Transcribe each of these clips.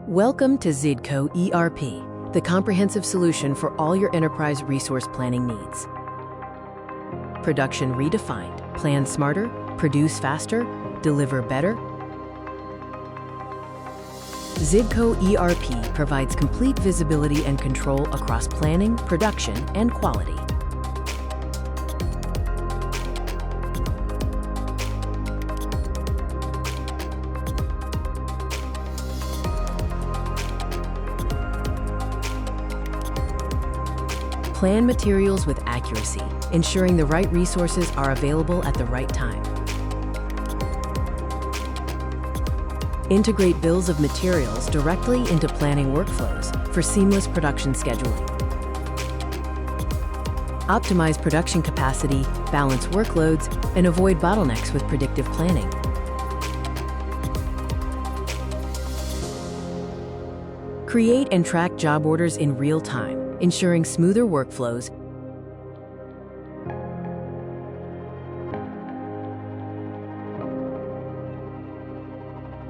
Welcome to Zidco ERP, the comprehensive solution for all your enterprise resource planning needs. Production redefined. Plan smarter, produce faster, deliver better. Zidco ERP provides complete visibility and control across planning, production, and quality. Plan materials with accuracy, ensuring the right resources are available at the right time. Integrate bills of materials directly into planning workflows for seamless production scheduling. Optimize production capacity, balance workloads, and avoid bottlenecks with predictive planning. Create and track job orders in real time, ensuring smoother workflows.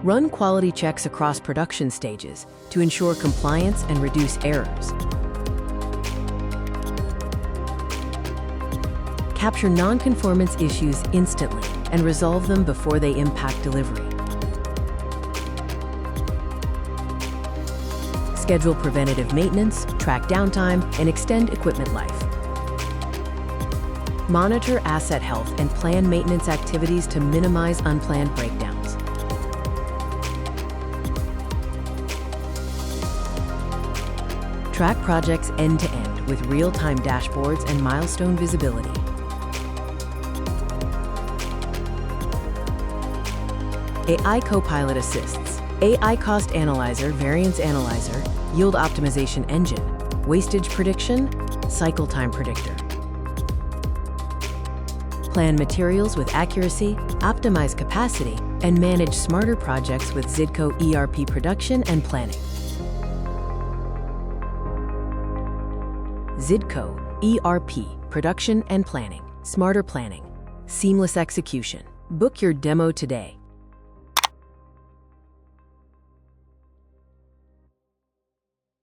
Run quality checks across production stages to ensure compliance and reduce errors. Capture non-conformance issues instantly and resolve them before they impact delivery. Schedule preventative maintenance, track downtime, and extend equipment life. Monitor asset health and plan maintenance activities to minimize unplanned breakdowns. Track projects end-to-end with real-time dashboards and milestone visibility. AI Copilot assists. AI Cost Analyzer, Variance Analyzer, Yield Optimization Engine, Wastage Prediction, Cycle Time Predictor. Plan materials with accuracy, optimize capacity, and manage smarter projects with Zidco ERP production and planning. Zidco ERP, production and planning, smarter planning, seamless execution. Book your demo today.